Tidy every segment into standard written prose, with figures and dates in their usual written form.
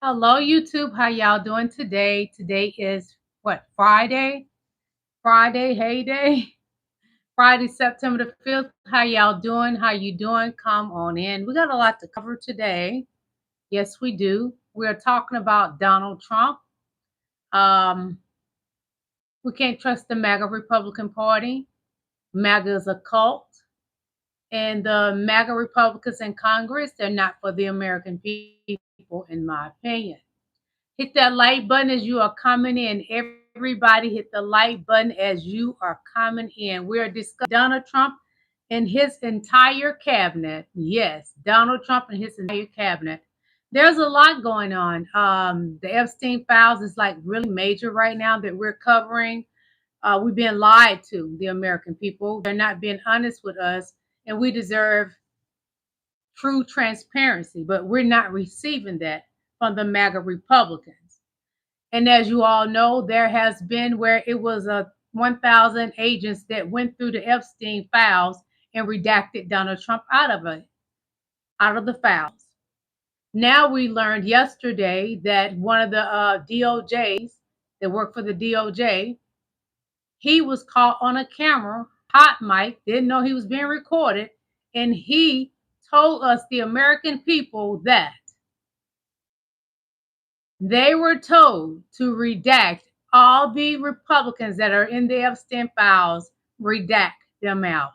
Hello, YouTube. How y'all doing today? Today is what, Friday? Friday, hey day. Friday, September the 5th. How y'all doing? How you doing? Come on in. We got a lot to cover today. Yes, we do. We're talking about Donald Trump. Um, we can't trust the MAGA Republican Party. MAGA is a cult. And the MAGA Republicans in Congress, they're not for the American people, in my opinion. Hit that like button as you are coming in. Everybody hit the like button as you are coming in. We are discussing Donald Trump and his entire cabinet. Yes, Donald Trump and his entire cabinet. There's a lot going on. The Epstein files is like really major right now that we're covering. We've been lied to, the American people. They're not being honest with us, and we deserve true transparency, but we're not receiving that from the MAGA Republicans. And as you all know, there has been where it was 1,000 agents that went through the Epstein files and redacted Donald Trump out of the files. Now we learned yesterday that one of the DOJs that worked for the DOJ, he was caught on a camera, hot mic, didn't know he was being recorded, and he told us, the American people, that they were told to redact all the Republicans that are in the Epstein files, redact them out,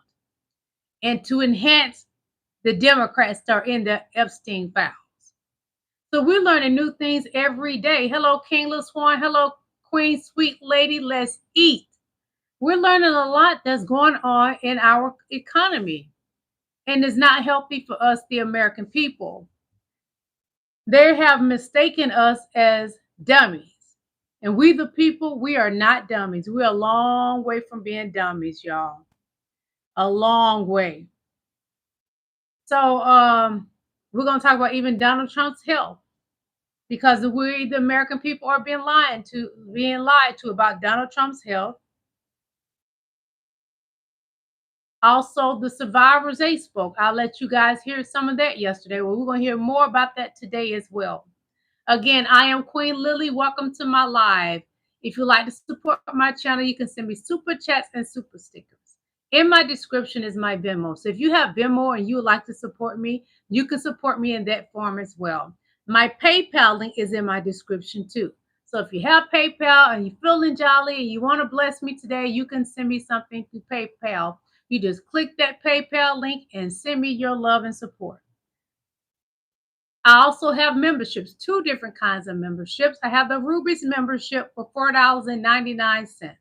and to enhance the Democrats that are in the Epstein files. So we're learning new things every day. Hello, King LaSwan. Hello, Queen Sweet Lady. Let's eat. We're learning a lot that's going on in our economy, and it's not healthy for us, the American people. They have mistaken us as dummies. And we, the people, we are not dummies. We're a long way from being dummies, y'all. A long way. So we're going to talk about even Donald Trump's health, because we, the American people, are being lied to about Donald Trump's health. Also, the survivors, they spoke. I'll let you guys hear some of that yesterday. Well, we're going to hear more about that today as well. Again, I am Queen Lillie. Welcome to my live. If you'd like to support my channel, you can send me super chats and super stickers. In my description is my Venmo. So if you have Venmo and you would like to support me, you can support me in that form as well. My PayPal link is in my description too. So if you have PayPal and you're feeling jolly and you want to bless me today, you can send me something through PayPal. You just click that PayPal link and send me your love and support. I also have memberships, two different kinds of memberships. I have the Rubies membership for $4.99.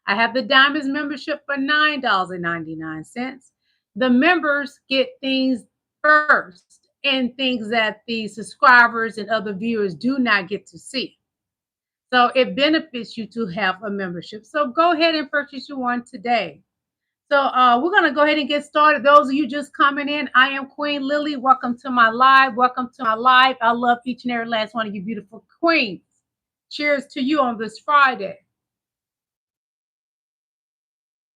I have the Diamonds membership for $9.99. The members get things first, and things that the subscribers and other viewers do not get to see. So it benefits you to have a membership. So go ahead and purchase your one today. So we're going to go ahead and get started. Those of you just coming in, I am Queen Lillie. Welcome to my live. Welcome to my live. I love each and every last one of you beautiful queens. Cheers to you on this Friday.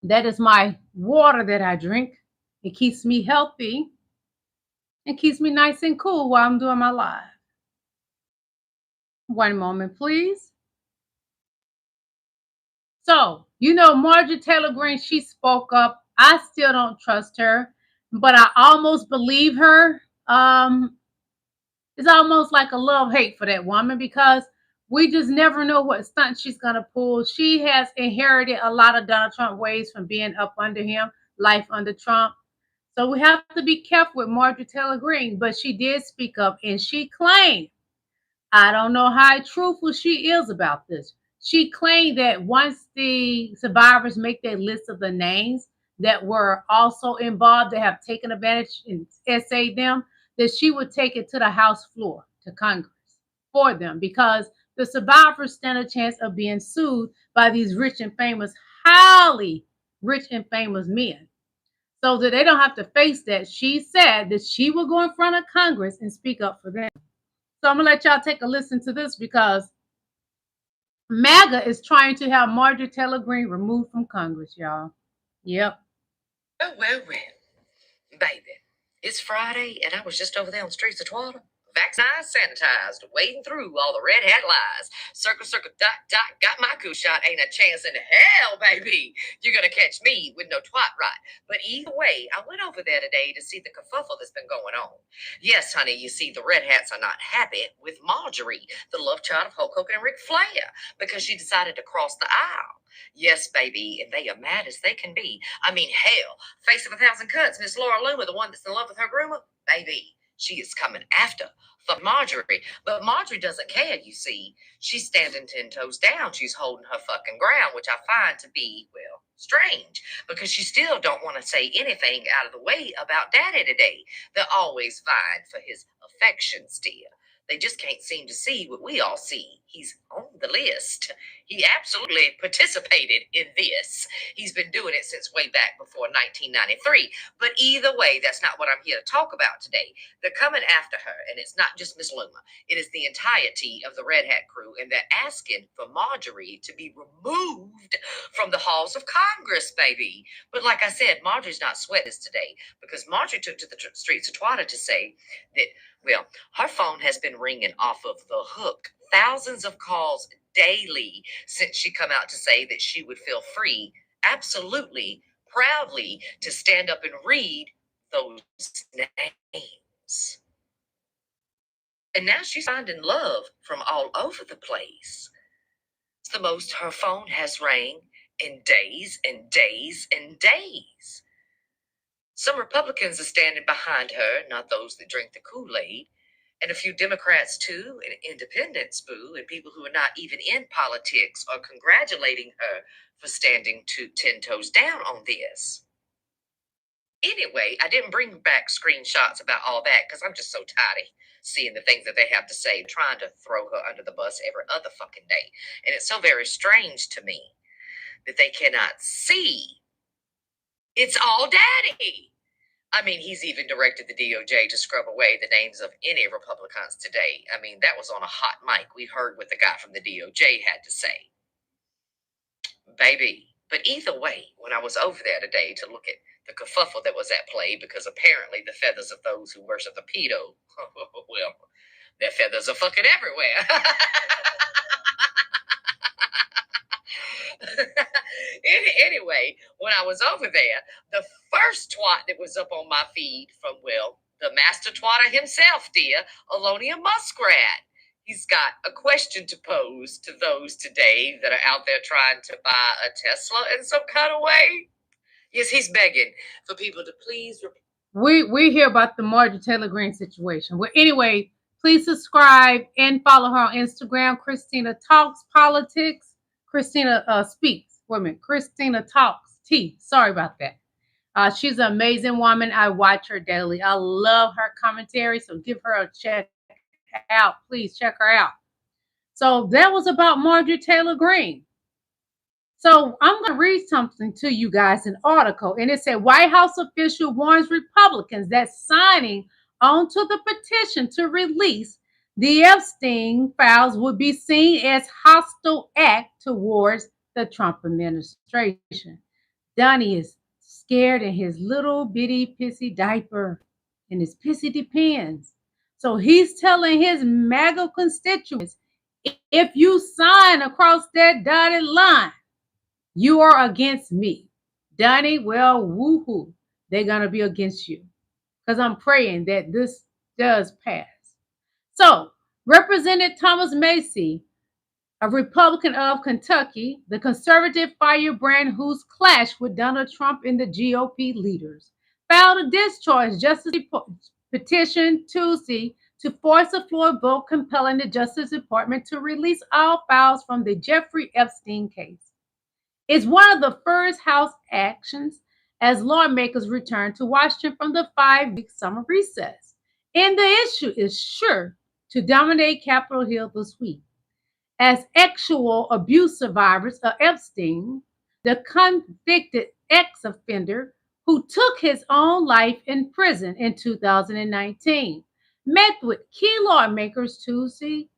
That is my water that I drink. It keeps me healthy and keeps me nice and cool while I'm doing my live. One moment, please. So, you know, Marjorie Taylor Green, she spoke up. I still don't trust her, but I almost believe her. It's almost like a love-hate for that woman, because we just never know what stunt she's going to pull. She has inherited a lot of Donald Trump ways from being up under him, life under Trump. So we have to be careful with Marjorie Taylor Green, but she did speak up and she claimed, I don't know how truthful she is about this. She claimed that once the survivors make their list of the names that were also involved, that have taken advantage and essayed them, that she would take it to the House floor, to Congress, for them, because the survivors stand a chance of being sued by these rich and famous, highly rich and famous men. So that they don't have to face that, she said that she will go in front of Congress and speak up for them. So I'm going to let y'all take a listen to this, because MAGA is trying to have Marjorie Taylor Green removed from Congress, y'all. Yep. Well, baby, it's Friday, and I was just over there on the streets of Twitter vaccinated, sanitized, wading through all the red hat lies. Circle, circle, dot, dot, got my coup shot. Ain't a chance in hell, baby. You're going to catch me with no twat right. But either way, I went over there today to see the kerfuffle that's been going on. Yes, honey, you see, the red hats are not happy with Marjorie, the love child of Hulk Hogan and Ric Flair, because she decided to cross the aisle. Yes, baby, and they are mad as they can be. I mean, hell, face of 1,000 cuts, Miss Laura Loomer, the one that's in love with her groomer, baby, she is coming after for Marjorie. But Marjorie doesn't care, you see. She's standing 10 toes down. She's holding her fucking ground, which I find to be, well, strange, because she still don't want to say anything out of the way about Daddy today. They're always vying for his affection still. They just can't seem to see what we all see. He's on the list. He absolutely participated in this. He's been doing it since way back before 1993. But either way, that's not what I'm here to talk about today. They're coming after her, and it's not just Miss Luma. It is the entirety of the Red Hat crew, and they're asking for Marjorie to be removed from the halls of Congress, baby. But like I said, Marjorie's not sweating this today, because Marjorie took to the streets of Twitter to say that, well, her phone has been ringing off of the hook. Thousands of calls daily since she come out to say that she would feel free, absolutely, proudly, to stand up and read those names. And now she's finding love from all over the place. It's the most her phone has rang in days and days and days. Some Republicans are standing behind her, not those that drink the Kool-Aid, and a few Democrats too, and independents, boo, and people who are not even in politics are congratulating her for standing 10 toes down on this. Anyway, I didn't bring back screenshots about all that because I'm just so tired of seeing the things that they have to say, trying to throw her under the bus every other fucking day. And it's so very strange to me that they cannot see it's all Daddy. I mean, he's even directed the DOJ to scrub away the names of any Republicans today. I mean, that was on a hot mic. We heard what the guy from the DOJ had to say. Baby. But either way, when I was over there today to look at the kerfuffle that was at play, because apparently the feathers of those who worship the pedo, well, their feathers are fucking everywhere. Anyway, when I was over there, the first twat that was up on my feed from, well, the master twatter himself, dear, Alonia Muskrat. He's got a question to pose to those today that are out there trying to buy a Tesla in some kind of way. Yes, he's begging for people to please. We hear about the Marjorie Taylor Green situation. Well, anyway, please subscribe and follow her on Instagram. Christina Talks Politics. Christina Speaks. Wait a minute. Christina Talks Tea. Sorry about that. She's an amazing woman. I watch her daily. I love her commentary. So give her a check out. Please check her out. So that was about Marjorie Taylor Green. So I'm going to read something to you guys, an article, and it said White House official warns Republicans that signing onto the petition to release the Epstein files would be seen as hostile act towards the Trump administration. Donnie is scared in his little bitty pissy diaper, and his pissy depends. So he's telling his MAGA constituents, if you sign across that dotted line, you are against me. Donnie, well, woohoo. They're going to be against you. Because I'm praying that this does pass. So, Representative Thomas Macy, a Republican of Kentucky, the conservative firebrand who's clashed with Donald Trump and the GOP leaders, filed a discharge justice petition Tuesday to force a floor vote compelling the Justice Department to release all files from the Jeffrey Epstein case. It's one of the first House actions as lawmakers return to Washington from the 5-week summer recess. And the issue is sure to dominate Capitol Hill this week. As XUAL abuse survivors of Epstein, the convicted ex-offender who took his own life in prison in 2019, met with key lawmakers Tuesday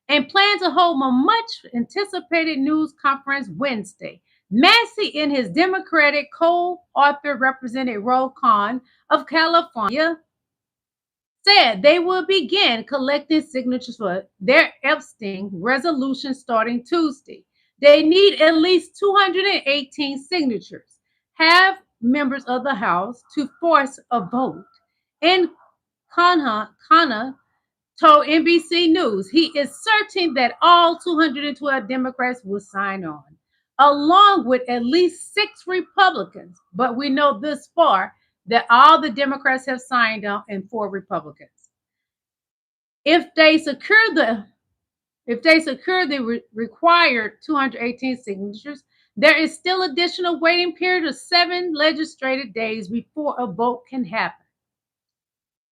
and planned to hold a much-anticipated news conference Wednesday. Massey and his Democratic co-author Representative Ro Khanna of California said they will begin collecting signatures for their Epstein resolution starting Tuesday. They need at least 218 signatures, have members of the House to force a vote. And Khanna told NBC News he is certain that all 212 Democrats will sign on, along with at least 6 Republicans. But we know this far that all the Democrats have signed on and 4 Republicans. If they secure the required 218 signatures, there is still additional waiting period of 7 legislative days before a vote can happen.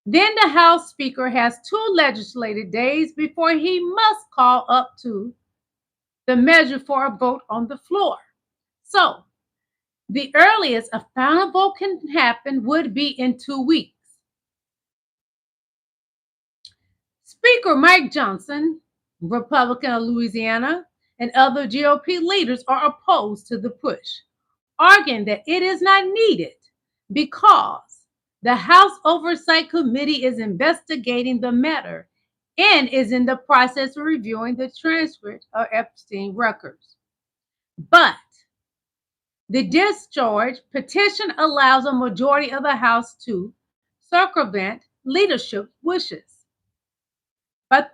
Then the House Speaker has 2 legislative days before he must call up to the measure for a vote on the floor. So the earliest a final vote can happen would be in 2 weeks. Speaker Mike Johnson, Republican of Louisiana, and other GOP leaders are opposed to the push, arguing that it is not needed because the House Oversight Committee is investigating the matter and is in the process of reviewing the transcript of Epstein records. But the discharge petition allows a majority of the House to circumvent leadership wishes. But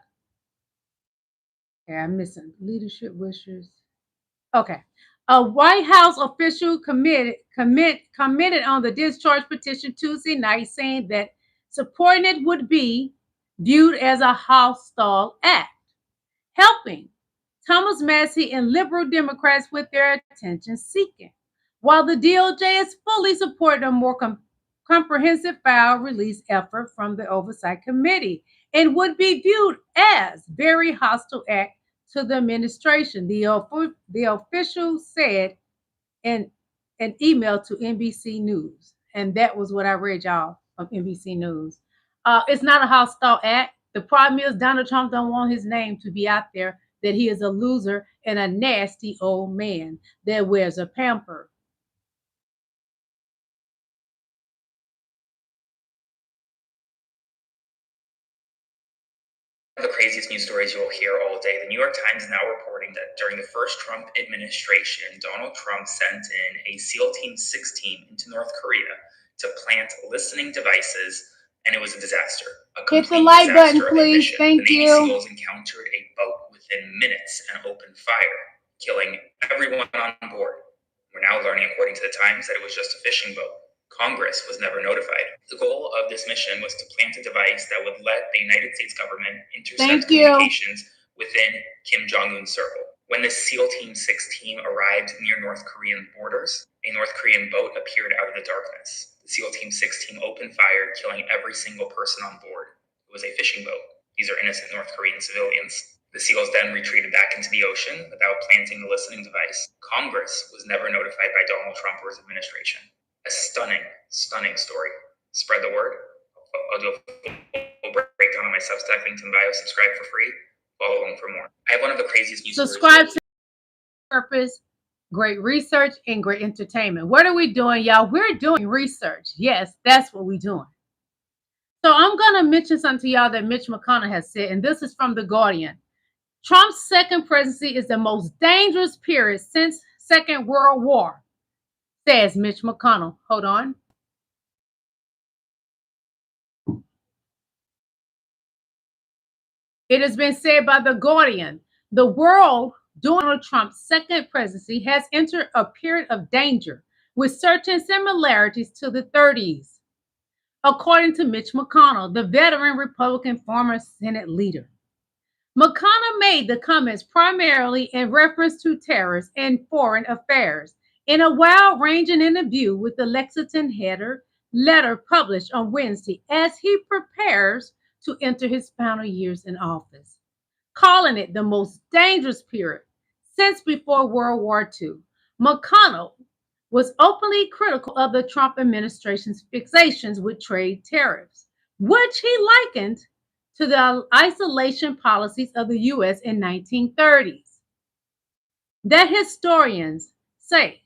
I'm missing leadership wishes. Okay. A White House official commented on the discharge petition Tuesday night, saying that supporting it would be viewed as a hostile act, helping Thomas Massie and liberal Democrats with their attention seeking, while the DOJ is fully supporting a more comprehensive file release effort from the Oversight Committee and would be viewed as very hostile act to the administration, the official said in an email to NBC News. And that was what I read y'all from NBC News. It's not a hostile act. The problem is Donald Trump don't want his name to be out there that he is a loser and a nasty old man that wears a pamper. One of the craziest news stories you will hear all day. The New York Times is now reporting that during the first Trump administration, Donald Trump sent in a SEAL Team 6 team into North Korea to plant listening devices, and it was a disaster. Hit the like button, please. Thank you. The Navy SEALs encountered a boat within minutes and opened fire, killing everyone on board. We're now learning, according to the Times, that it was just a fishing boat. Congress was never notified. The goal of this mission was to plant a device that would let the United States government intercept communications within Kim Jong-un's circle. When the SEAL Team 6 team arrived near North Korean borders, a North Korean boat appeared out of the darkness. The SEAL Team 6 team opened fire, killing every single person on board. It was a fishing boat. These are innocent North Korean civilians. The SEALs then retreated back into the ocean without planting the listening device. Congress was never notified by Donald Trump or his administration. A stunning story. Spread the word. I'll do a full breakdown on my Substack, linked in bio. Subscribe for free. Follow along for more. I have one of the craziest news stories. Subscribe to Purpose, great research, and great entertainment. What are we doing, y'all? We're doing research. Yes, that's what we're doing. So I'm going to mention something to y'all that Mitch McConnell has said, and this is from The Guardian. Trump's second presidency is the most dangerous period since Second World War, says Mitch McConnell. Hold on. It has been said by The Guardian, the world during Donald Trump's second presidency has entered a period of danger with certain similarities to the 30s, according to Mitch McConnell, the veteran Republican former Senate leader. McConnell made the comments primarily in reference to terrorists and foreign affairs in a wide-ranging interview with the Lexington letter published on Wednesday as he prepares to enter his final years in office, calling it the most dangerous period since before World War II. McConnell was openly critical of the Trump administration's fixations with trade tariffs, which he likened to the isolation policies of the U.S. in 1930s. That historians say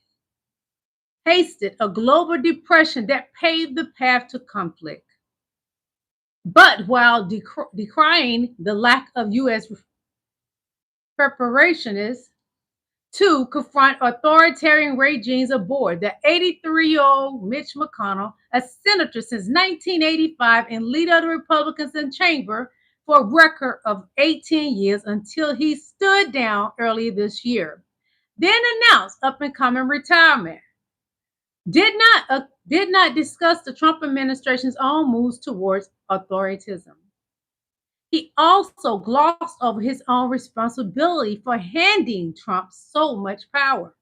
hasted a global depression that paved the path to conflict. But while decrying the lack of U.S. preparation is to confront authoritarian regimes aboard, the 83-year-old Mitch McConnell, a senator since 1985 and leader of the Republicans in chamber for a record of 18 years until he stood down earlier this year, then announced up-and-coming retirement. Did not discuss the Trump administration's own moves towards authoritarianism. He also glossed over his own responsibility for handing Trump so much power.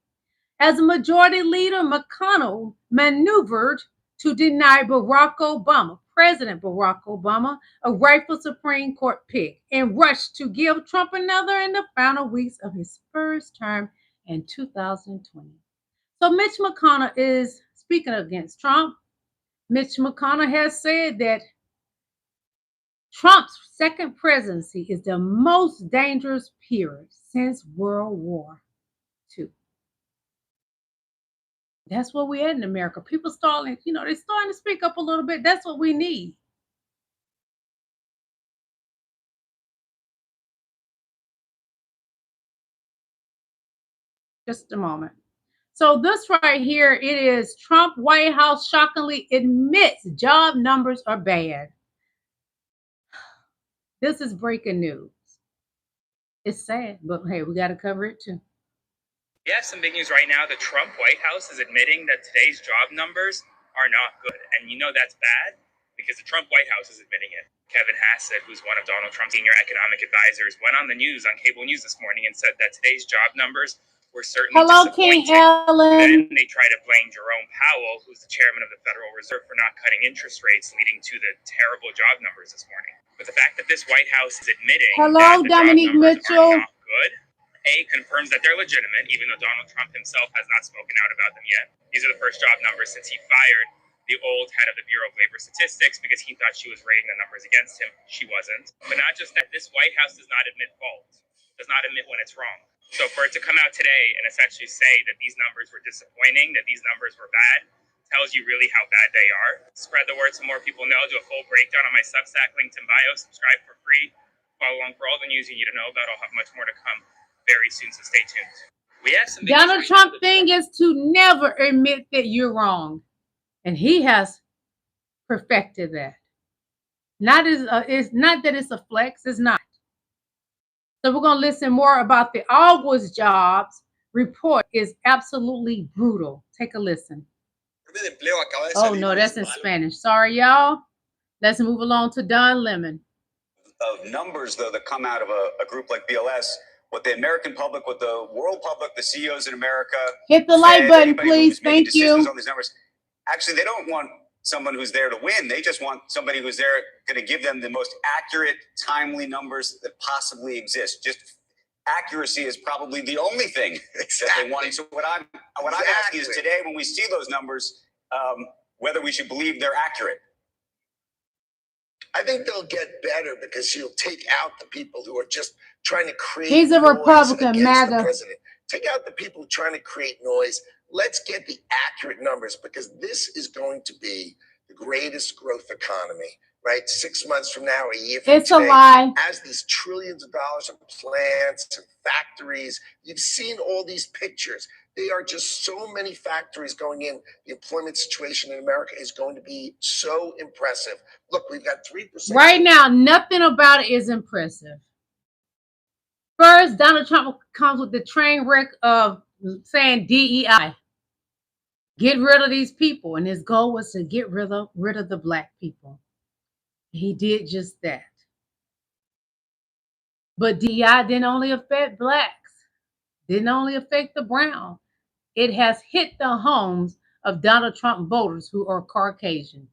As a majority leader, McConnell maneuvered to deny President Barack Obama, a rightful Supreme Court pick, and rushed to give Trump another in the final weeks of his first term in 2020. So Mitch McConnell is speaking against Trump. Mitch McConnell has said that Trump's second presidency is the most dangerous period since World War II. That's what we're at in America. People starting, they're starting to speak up a little bit. That's what we need. Just a moment. So this right here, it is Trump White House shockingly admits job numbers are bad. This is breaking news. It's sad, but hey, we got to cover it too. We have some big news right now. The Trump White House is admitting that today's job numbers are not good. And you know that's bad because the Trump White House is admitting it. Kevin Hassett, who's one of Donald Trump's senior economic advisors, went on the news, on cable news this morning, and said that today's job numbers were certainly disappointing. Then they try to blame Jerome Powell, who's the chairman of the Federal Reserve, for not cutting interest rates, leading to the terrible job numbers this morning. But the fact that this White House is admitting that the job numbers are not good, confirms that they're legitimate, even though Donald Trump himself has not spoken out about them yet. These are the first job numbers since he fired the old head of the Bureau of Labor Statistics because he thought she was rating the numbers against him. She wasn't. But not just that, this White House does not admit fault, does not admit when it's wrong. So for it to come out today and essentially say that these numbers were disappointing, that these numbers were bad, tells you really how bad they are. Spread the word so more people know. Do a full breakdown on my Substack, linked in bio. Subscribe for free. Follow along for all the news you need to know about. I'll have much more to come very soon, so stay tuned. We have some Donald Trump thing is to never admit that you're wrong, and he has perfected that. It's not that it's a flex, it's not. So we're going to listen more about the August jobs report. Is absolutely brutal. Take a listen. Oh no, that's in Spanish. Sorry, y'all. Let's move along to Don Lemon. Of numbers, though, that come out of a group like BLS, what the American public, what the world public, the CEOs in America, hit the like button, please. Thank you. On these numbers, actually, they don't want someone who's there to win. They just want somebody who's there going to give them the most accurate, timely numbers that possibly exist. Just accuracy is probably the only thing that they want. So what I'm asking is today, when we see those numbers, whether we should believe they're accurate. I think they'll get better because she'll take out the people who are just trying to create. He's a Republican, MAGA. The president. Take out the people trying to create noise. Let's get the accurate numbers because this is going to be the greatest growth economy, right? 6 months from now, a year from today. It's a lie. As these trillions of dollars of plants and factories, you've seen all these pictures. There are just so many factories going in. The employment situation in America is going to be so impressive. Look, we've got 3%. Right now, nothing about it is impressive. First, Donald Trump comes with the train wreck of saying DEI. Get rid of these people. And his goal was to get rid of the black people. He did just that. But DEI didn't only affect blacks. Didn't only affect the brown. It has hit the homes of Donald Trump voters who are Caucasian.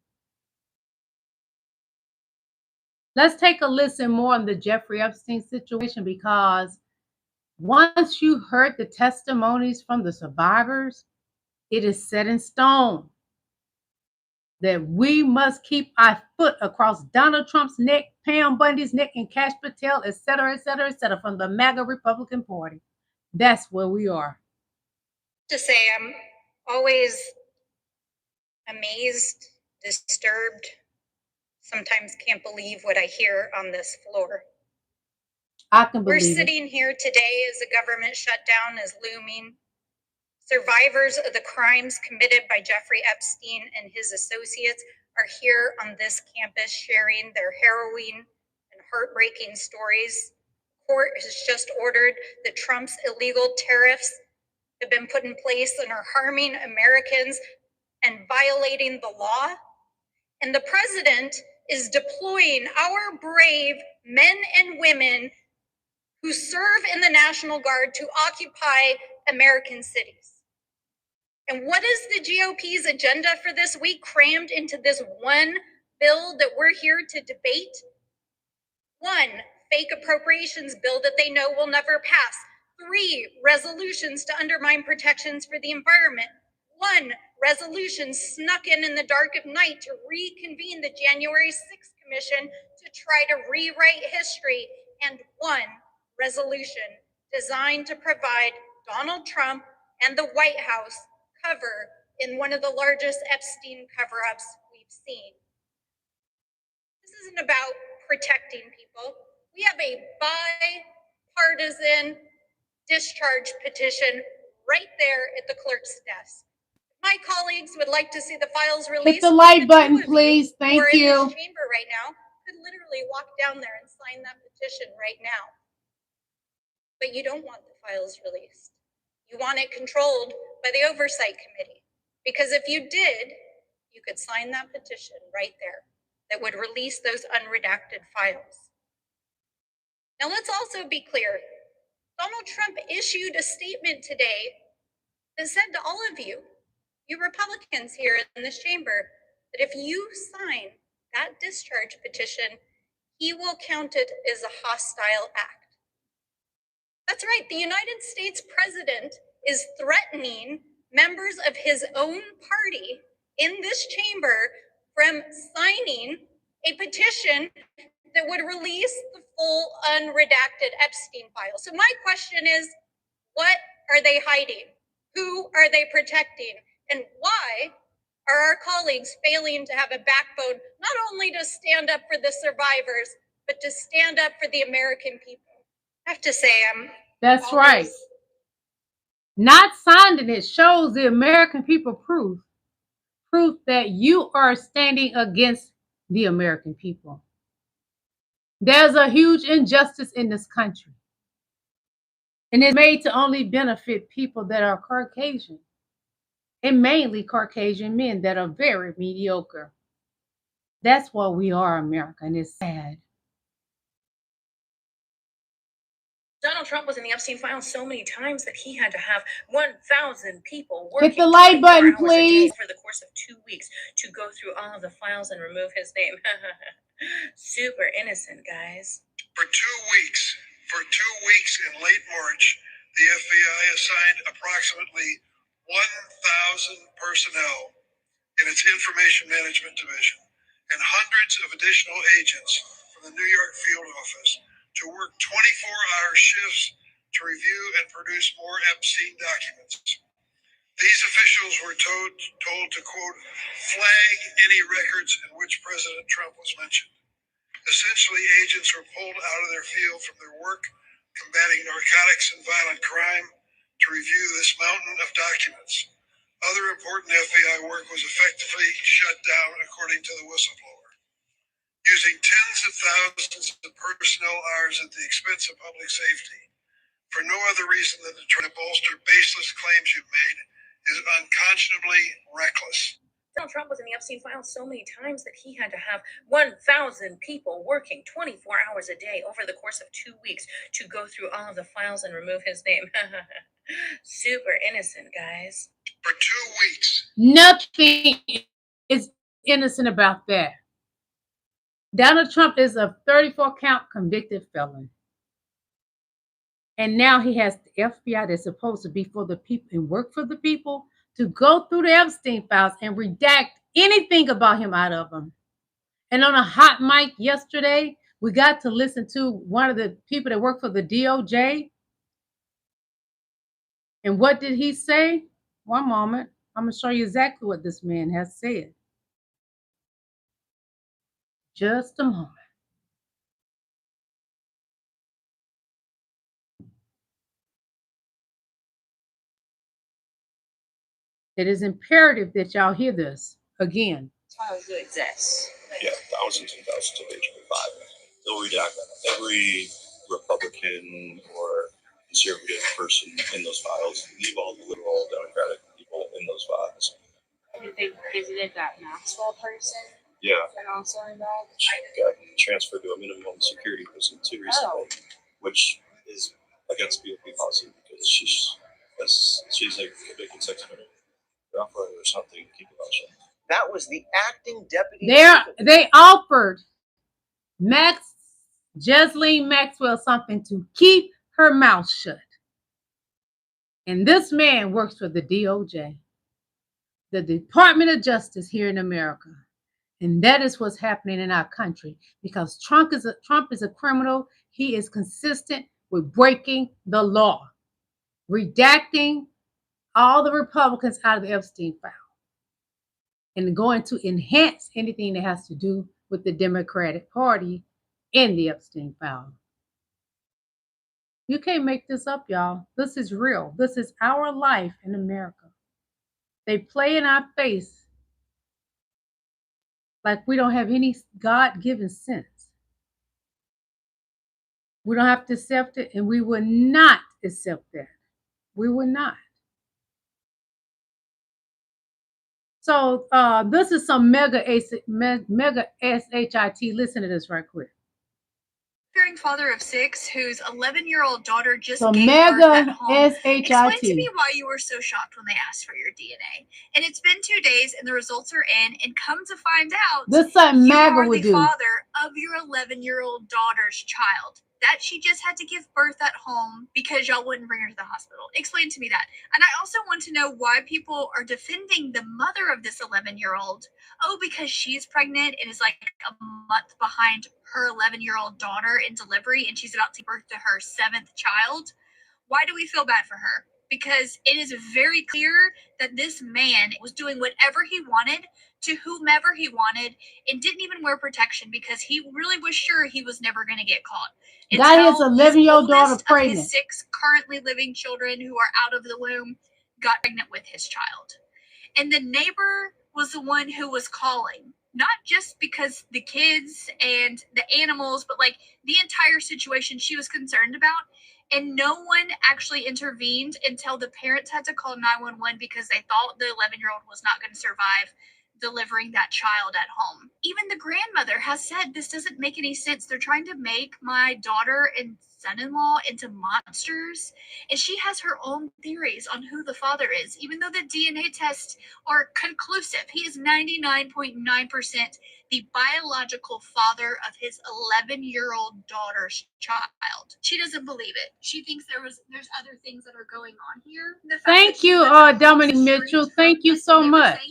Let's take a listen more on the Jeffrey Epstein situation, because once you heard the testimonies from the survivors, it is set in stone that we must keep our foot across Donald Trump's neck, Pam Bundy's neck, and Kash Patel, et cetera, from the MAGA Republican Party. That's where we are. To say I'm always amazed, disturbed, sometimes can't believe what I hear on this floor. I can We're believe it. sitting here today as a government shutdown is looming. Survivors of the crimes committed by Jeffrey Epstein and his associates are here on this campus sharing their harrowing and heartbreaking stories. Court has just ordered that Trump's illegal tariffs have been put in place and are harming Americans and violating the law. And the president is deploying our brave men and women who serve in the National Guard to occupy American cities. And what is the GOP's agenda for this week crammed into this one bill that we're here to debate? One fake appropriations bill that they know will never pass. 3 resolutions to undermine protections for the environment. 1 resolution snuck in the dark of night to reconvene the January 6th Commission to try to rewrite history. And 1 resolution designed to provide Donald Trump and the White House cover in one of the largest Epstein cover-ups we've seen. This isn't about protecting people. We have a bipartisan discharge petition right there at the clerk's desk. My colleagues would like to see the files released. Hit the like button, please. Thank you. In this chamber right now could literally walk down there and sign that petition right now. But you don't want the files released. You want it controlled by the Oversight Committee. Because if you did, you could sign that petition right there that would release those unredacted files. Now let's also be clear. Donald Trump issued a statement today that said to all of you, you Republicans here in this chamber, that if you sign that discharge petition, he will count it as a hostile act. That's right, the United States president is threatening members of his own party in this chamber from signing a petition that would release the full unredacted Epstein file. So my question is, what are they hiding? Who are they protecting? And why are our colleagues failing to have a backbone, not only to stand up for the survivors, but to stand up for the American people? I have to say, That's right. Not signing it shows the American people proof that you are standing against the American people. There's a huge injustice in this country. And it's made to only benefit people that are Caucasian. And mainly Caucasian men that are very mediocre. That's what we are, America, and it's sad. Donald Trump was in the Epstein files so many times that he had to have 1,000 people working. Hit the like button, please. Over the course of 2 weeks to go through all of the files and remove his name. Super innocent, guys. For 2 weeks in late March, the FBI assigned approximately 1,000 personnel in its Information Management Division and hundreds of additional agents from the New York field office to work 24-hour shifts to review and produce more Epstein documents. These officials were told to, quote, flag any records in which President Trump was mentioned. Essentially, agents were pulled out of their field from their work combating narcotics and violent crime to review this mountain of documents. Other important FBI work was effectively shut down, according to the whistleblower. Using tens of thousands of personnel hours at the expense of public safety, for no other reason than to try to bolster baseless claims you've made, is unconscionably reckless. Donald Trump was in the Epstein files so many times that he had to have 1,000 people working 24 hours a day over the course of 2 weeks to go through all of the files and remove his name. Super innocent, guys. For 2 weeks. Nothing is innocent about that. Donald Trump is a 34-count convicted felon. And now he has the FBI that's supposed to be for the people and work for the people to go through the Epstein files and redact anything about him out of them. And on a hot mic yesterday, we got to listen to one of the people that work for the DOJ. And what did he say? One moment. I'm going to show you exactly what this man has said. Just a moment. It is imperative that y'all hear this again. Trials do exist. Yeah, thousands and thousands of H.B. 5. They'll redact every Republican or conservative person in those files, leave all the liberal Democratic people in those files. Did they visited that Maxwell person? Yeah. And also involved? She got transferred to a minimum security prison too recently, which is against BOP policy because she's like a convicted sex offender or something. Keep it hush. That was the acting deputy. They offered Jasmine Maxwell something to keep her mouth shut. And this man works for the DOJ, the Department of Justice here in America. And that is what's happening in our country because Trump is a criminal. He is consistent with breaking the law, redacting all the Republicans out of the Epstein file, and going to enhance anything that has to do with the Democratic Party in the Epstein file. You can't make this up, y'all. This is real. This is our life in America. They play in our face like we don't have any God-given sense. We don't have to accept it, and we will not accept that. We will not. So this is some mega SHIT. Listen to this right quick. Caring father of 6 whose 11-year-old daughter just So gave birth at home. SHIT. Explain to me why you were so shocked when they asked for your DNA. And it's been 2 days and the results are in, and come to find out, This is something you MAGA are would the do. father of your 11-year-old daughter's child that she just had to give birth at home because y'all wouldn't bring her to the hospital. Explain to me that. And I also want to know why people are defending the mother of this 11-year-old. Oh, because she's pregnant and is like a month behind her 11-year-old daughter in delivery, and she's about to give birth to her 7th child. Why do we feel bad for her? Because it is very clear that this man was doing whatever he wanted to whomever he wanted and didn't even wear protection because he really was sure he was never going to get caught. Got his 11-year-old daughter pregnant. His 6 currently living children who are out of the womb got pregnant with his child. And the neighbor was the one who was calling, not just because the kids and the animals, but like the entire situation she was concerned about. And no one actually intervened until the parents had to call 911 because they thought the 11-year-old was not going to survive delivering that child at home. Even the grandmother has said this doesn't make any sense. They're trying to make my daughter and son-in-law into monsters, and she has her own theories on who the father is, even though the DNA tests are conclusive. He is 99.9% the biological father of his 11-year-old daughter's child. She doesn't believe it. She thinks there's other things that are going on here. Thank you, Dominic Mitchell. Thank you so much.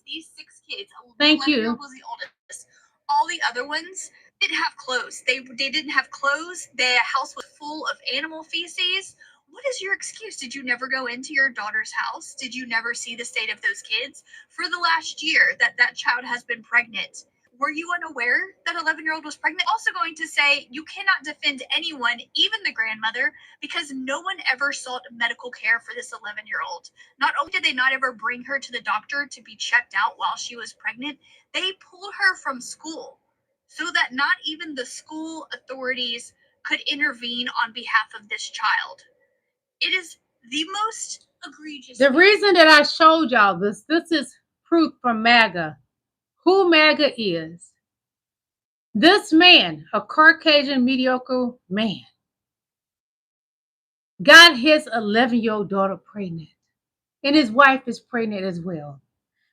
These 6 kids. Thank you. 11-year-old was the oldest. All the other ones didn't have clothes. They didn't have clothes. Their house was full of animal feces. What is your excuse? Did you never go into your daughter's house? Did you never see the state of those kids? For the last year that child has been pregnant, were you unaware that 11-year-old was pregnant? Also going to say you cannot defend anyone, even the grandmother, because no one ever sought medical care for this 11-year-old. Not only did they not ever bring her to the doctor to be checked out while she was pregnant, they pulled her from school so that not even the school authorities could intervene on behalf of this child. It is the most egregious. The reason that I showed y'all this is proof from MAGA. Who MAGA is. This man, a Caucasian mediocre man, got his 11-year-old daughter pregnant. And his wife is pregnant as well.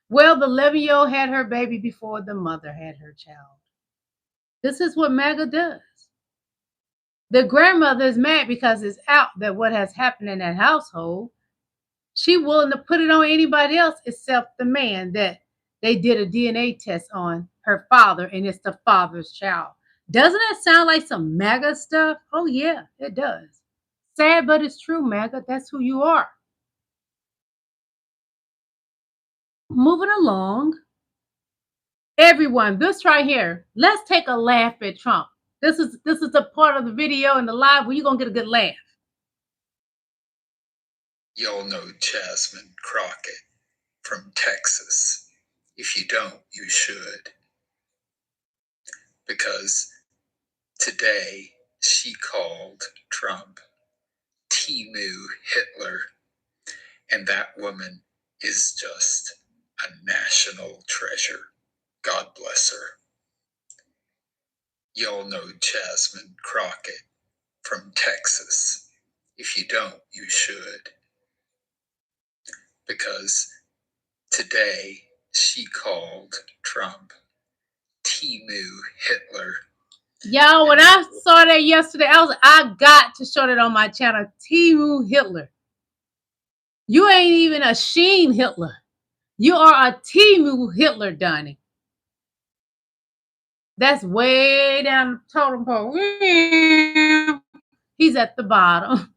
Well, the 11-year-old had her baby before the mother had her child. This is what MAGA does. The grandmother is mad because it's out that what has happened in that household. She willing to put it on anybody else except the man that they did a DNA test on her father, and it's the father's child. Doesn't that sound like some MAGA stuff? Oh, yeah, it does. Sad, but it's true, MAGA. That's who you are. Moving along. Everyone, this right here, let's take a laugh at Trump. This is a part of the video and the live where you're going to get a good laugh. Y'all know Jasmine Crockett from Texas. If you don't, you should. Because today she called Trump Timu Hitler, and that woman is just a national treasure. God bless her. Y'all know Jasmine Crockett from Texas. If you don't, you should. Because today she called Trump Timu Hitler. Y'all, when I saw that yesterday, I got to show that on my channel. Timu Hitler. You ain't even a Sheen Hitler. You are a Timu Hitler, Donnie. That's way down the totem pole. He's at the bottom.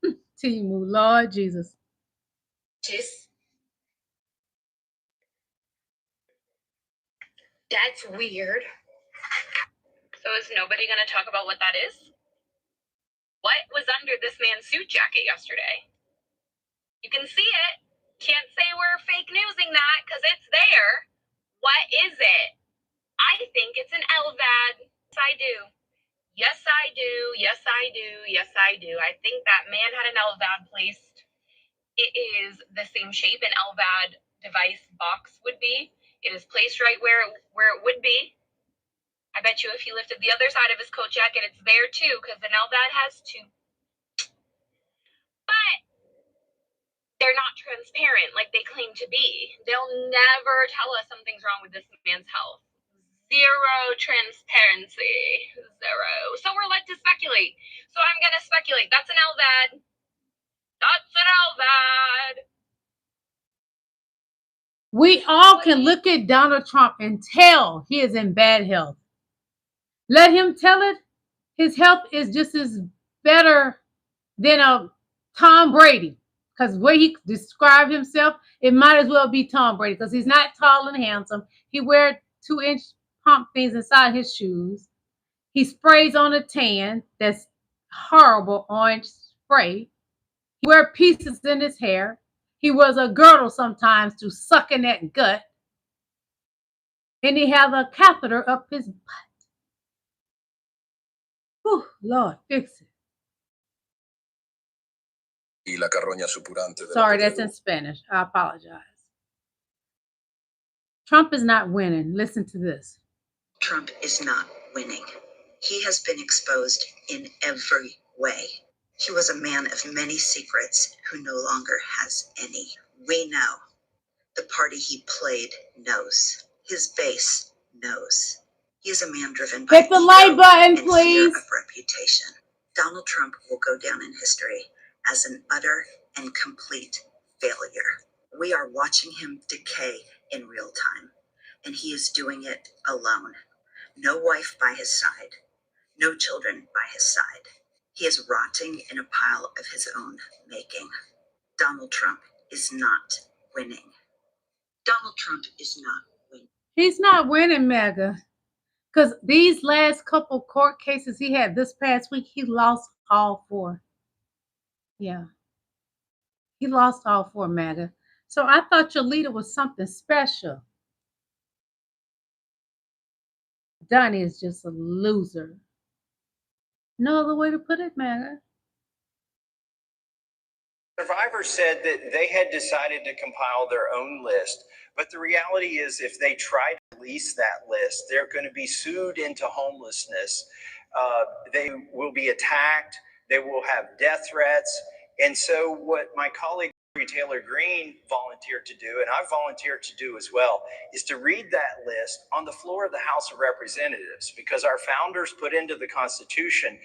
Timu, Lord Jesus. That's weird. So is nobody going to talk about what that is? What was under this man's suit jacket yesterday? You can see it. Can't say we're fake newsing that because it's there. What is it? I think it's an LVAD. Yes, I do. Yes, I do. Yes, I do. Yes, I do. I think that man had an LVAD placed. It is the same shape an LVAD device box would be. It is placed right where it would be. I bet you if he lifted the other side of his coat jacket, it's there too, because an LVAD has two. But they're not transparent like they claim to be. They'll never tell us something's wrong with this man's health. Zero transparency. Zero. So we're led to speculate. So I'm going to speculate. That's an LVAD. That's an LVAD. We all can look at Donald Trump and tell he is in bad health. Let him tell it. His health is just as better than a Tom Brady. Because the way he described himself, it might as well be Tom Brady. Because he's not tall and handsome. He wears 2-inch pump things inside his shoes. He sprays on a tan. That's horrible orange spray. He wears pieces in his hair. He wears a girdle sometimes to suck in that gut. And he has a catheter up his butt. Whew, Lord, fix it. Sorry, that's in Spanish. I apologize. Trump is not winning. Listen to this. Trump is not winning. He has been exposed in every way. He was a man of many secrets who no longer has any. We know. The party he played knows. His base knows. He is a man driven by hit the like button, and please. fear of reputation. Donald Trump will go down in history as an utter and complete failure. We are watching him decay in real time, and he is doing it alone. No wife by his side, no children by his side. He is rotting in a pile of his own making. Donald Trump is not winning. Donald Trump is not winning. He's not winning, Mega. Because these last couple court cases he had this past week, he lost all 4. Yeah. He lost all 4, Mega. So I thought your leader was something special. Donnie is just a loser. No other way to put it, Mega. Survivors said that they had decided to compile their own list, but the reality is if they try to release that list, they're going to be sued into homelessness. They will be attacked. They will have death threats. And so what my colleague Marjorie Taylor Green volunteered to do, and I volunteered to do as well, is to read that list on the floor of the House of Representatives, because our founders put into the Constitution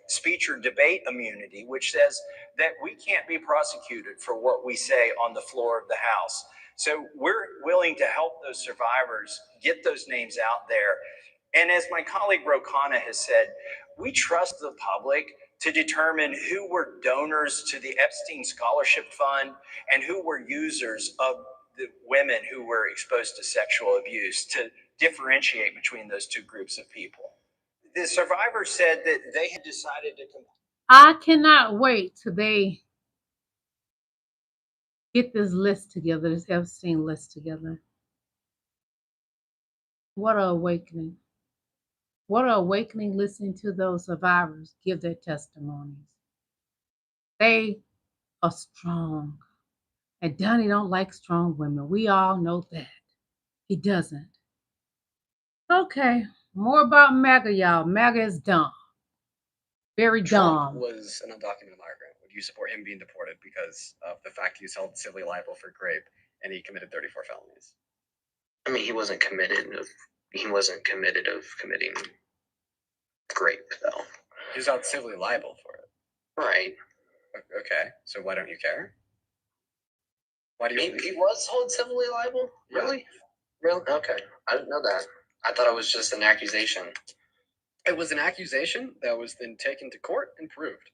speech or debate immunity, which says that we can't be prosecuted for what we say on the floor of the House. So we're willing to help those survivors get those names out there. And as my colleague Rokana has said, we trust the public to determine who were donors to the Epstein Scholarship Fund and who were users of the women who were exposed to sexual abuse, to differentiate between those two groups of people. The survivors said that they had decided to I cannot wait till they get this list together, this Epstein list together. What an awakening. What an awakening listening to those survivors give their testimonies. They are strong. And Donnie don't like strong women. We all know that. He doesn't. Okay, more about MAGA, y'all. MAGA is dumb. Very Trump dumb. was an undocumented migrant. Would you support him being deported because of the fact he's held civilly liable for grape and he committed 34 felonies? I mean, he wasn't committed of committing grape, though. He was held civilly liable for it. Right. Okay, so why don't you care? Why do you? He was held civilly liable? Yeah. Really? Really? Okay, I didn't know that. I thought it was just an accusation. It was an accusation that was then taken to court and proved.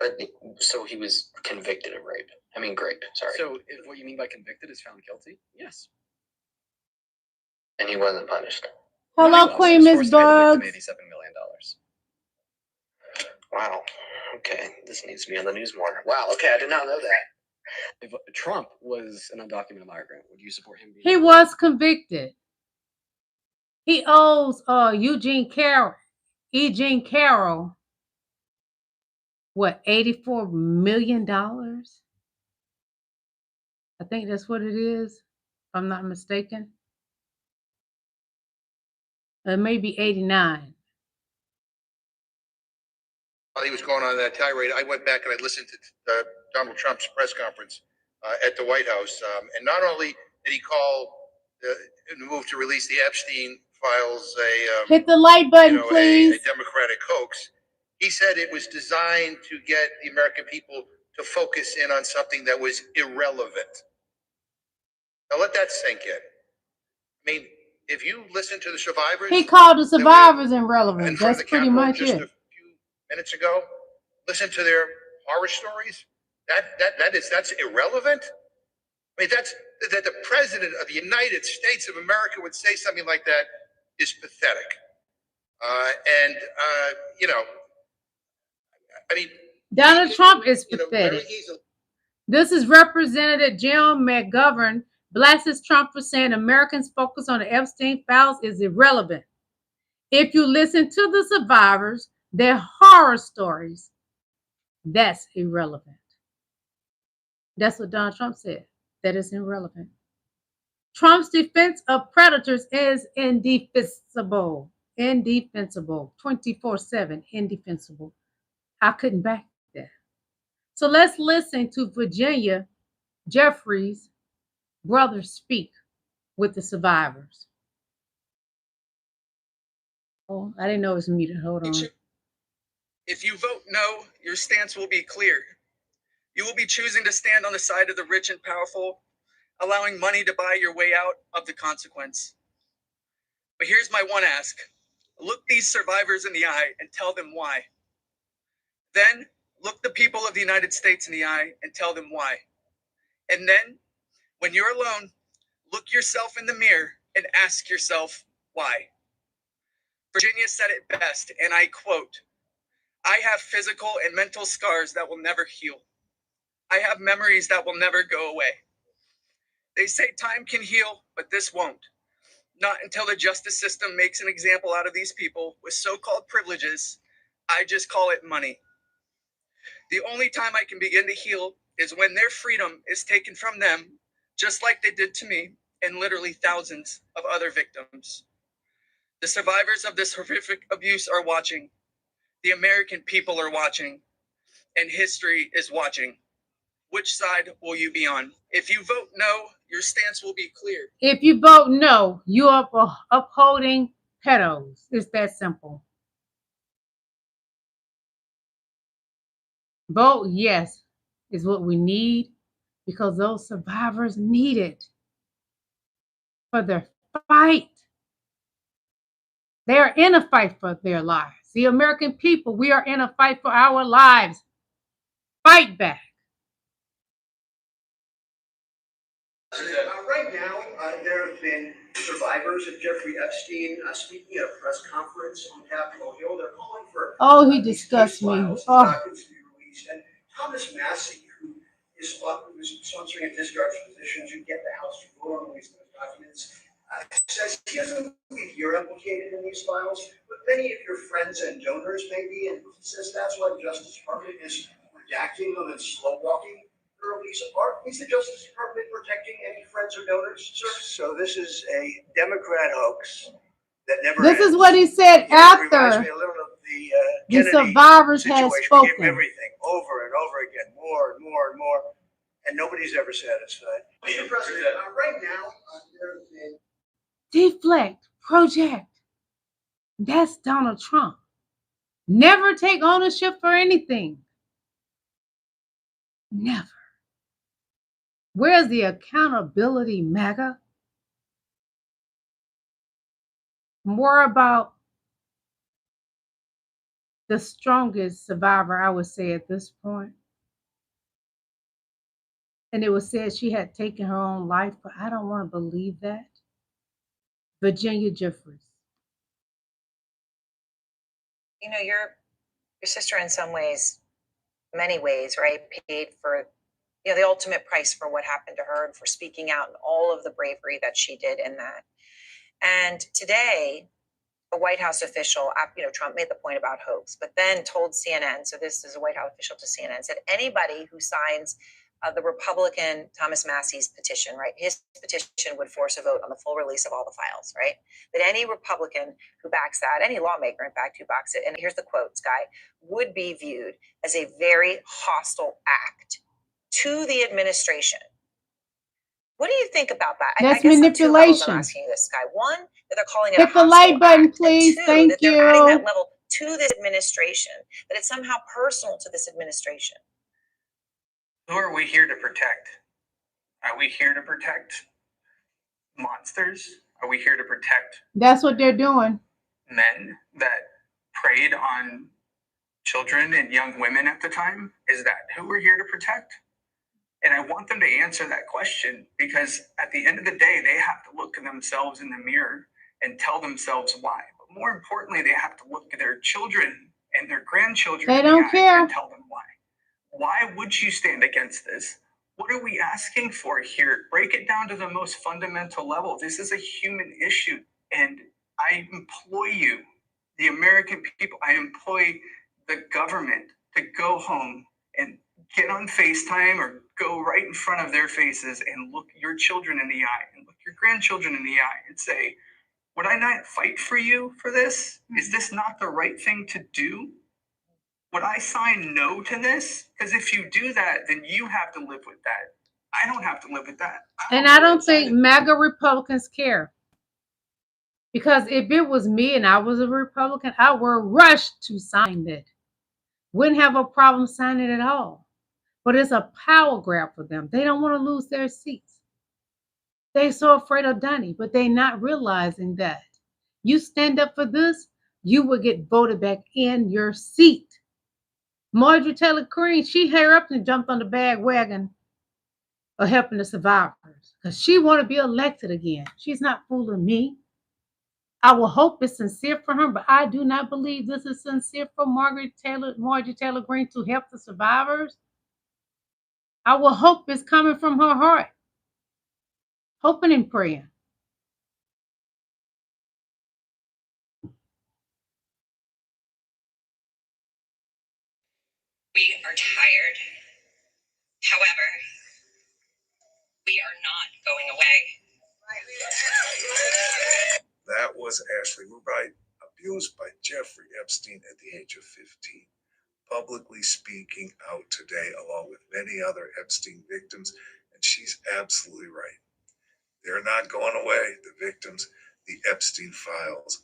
But so he was convicted of rape. I mean, grape. Sorry. So if what you mean by convicted is found guilty, yes. And he wasn't punished. Hello, Queen Miss Bugs. $87 million. Wow. Okay, this needs to be on the news more. Wow. Okay, I did not know that. If Trump was an undocumented migrant, would you support him? He was convicted. He owes Eugene Carroll, what, $84 million? I think that's what it is, if I'm not mistaken. It may be 89. While he was going on that tirade, I went back and I listened to Donald Trump's press conference at the White House. And not only did he call the move to release the Epstein files hit the like button, please. A Democratic hoax, he said it was designed to get the American people to focus in on something that was irrelevant. Now let that sink in. I mean, if you listen to the survivors, he called the survivors irrelevant. That's pretty much it. A few minutes ago, listen to their horror stories. That's irrelevant. I mean, that the president of the United States of America would say something like that is pathetic. You know, I mean, Donald Trump is pathetic. This is Representative Jim McGovern blasts Trump for saying Americans' focus on the Epstein files is irrelevant. If you listen to the survivors, their horror stories, that's irrelevant. That's what Donald Trump said. That is irrelevant. Trump's defense of predators is indefensible. Indefensible. 24/7. Indefensible. I couldn't back that. So let's listen to Virginia Jeffries' brother speak with the survivors. Oh, I didn't know it was muted. Hold on. If you vote no, your stance will be clear. You will be choosing to stand on the side of the rich and powerful, allowing money to buy your way out of the consequence. But here's my one ask. Look these survivors in the eye and tell them why. Then look the people of the United States in the eye and tell them why. And then, when you're alone, look yourself in the mirror and ask yourself why. Virginia said it best, and I quote, "I have physical and mental scars that will never heal. I have memories that will never go away. They say time can heal, but this won't. Not until the justice system makes an example out of these people with so-called privileges. I just call it money. The only time I can begin to heal is when their freedom is taken from them, just like they did to me and literally thousands of other victims. The survivors of this horrific abuse are watching. The American people are watching. And history is watching. Which side will you be on? If you vote no, your stance will be clear. If you vote no, you are upholding pedos. It's that simple. Vote yes is what we need because those survivors need it for their fight. They are in a fight for their lives. The American people, we are in a fight for our lives. Fight back. Right now, there have been Survivors of Jeffrey Epstein speaking at a press conference on Capitol Hill. They're calling for He disgusts me. documents to be released. And Thomas Massey, who is sponsoring a discharge position to get the House to vote on releasing those documents, says he doesn't believe you're implicated in these files, but many of your friends and donors may be, and he says that's why the Justice Department is redacting them and slow walking the release. Is the Justice Department protecting any friends or donors, sir? So this is a Democrat hoax that never This ends. is what he said It after reminds me a little of the the Kennedy survivors had situation. We give spoken. everything over and over again, more and more and more, and nobody's ever satisfied. Mr. President, right now, there have been Deflect, project. That's Donald Trump. Never take ownership for anything. Never. Where's the accountability, MAGA? More about the strongest survivor, I would say, at this point. And it was said she had taken her own life, but I don't want to believe that. Virginia Jeffries. You know, your sister in some ways, many ways, right, paid for, you know, the ultimate price for what happened to her and for speaking out and all of the bravery that she did in that. And today, a White House official, you know, Trump made the point about hoax, but then told CNN, so this is a White House official to CNN, said anybody who signs the Republican Thomas Massey's petition, right, his petition would force a vote on the full release of all the files, right? That any Republican who backs that, any lawmaker, in fact, who backs it, and here's the quote, Sky, would be viewed as a very hostile act to the administration. What do you think about that? That's I guess manipulation. I'm asking you this, Sky. One, that they're calling it Hit a the like hostile button, act, please. and two, Thank that they're adding that you. level to this administration, that it's somehow personal to this administration. Who are we here to protect? Are we here to protect monsters? Are we here to protect That's what they're doing. men that preyed on children and young women at the time? Is that who we're here to protect? And I want them to answer that question, because at the end of the day, they have to look at themselves in the mirror and tell themselves why. But more importantly, they have to look at their children and their grandchildren They in the don't eye care. and tell them why. Why would you stand against this? What are we asking for here? Break it down to the most fundamental level. This is a human issue. And I implore you, the American people, I employ the government to go home and get on FaceTime or go right in front of their faces and look your children in the eye and look your grandchildren in the eye and say, would I not fight for you for this? Is this not the right thing to do? Would I sign no to this? Because if you do that, then you have to live with that. I don't have to live with that. And I don't think MAGA Republicans care. Because if it was me and I was a Republican, I would rush to sign it. Wouldn't have a problem signing it at all. But it's a power grab for them. They don't want to lose their seats. They're so afraid of Donnie, but they're not realizing that. You stand up for this, you will get voted back in your seat. Marjorie Taylor Green, she hurried up and jumped on the bandwagon of helping the survivors because she want to be elected again. She's not fooling me. I will hope it's sincere for her, but I do not believe this is sincere for Marjorie Taylor Green to help the survivors. I will hope it's coming from her heart, hoping and praying. We are tired. However, we are not going away. That was Ashley Murray, abused by Jeffrey Epstein at the age of 15, publicly speaking out today along with many other Epstein victims, and she's absolutely right. They're not going away. The victims, the Epstein files,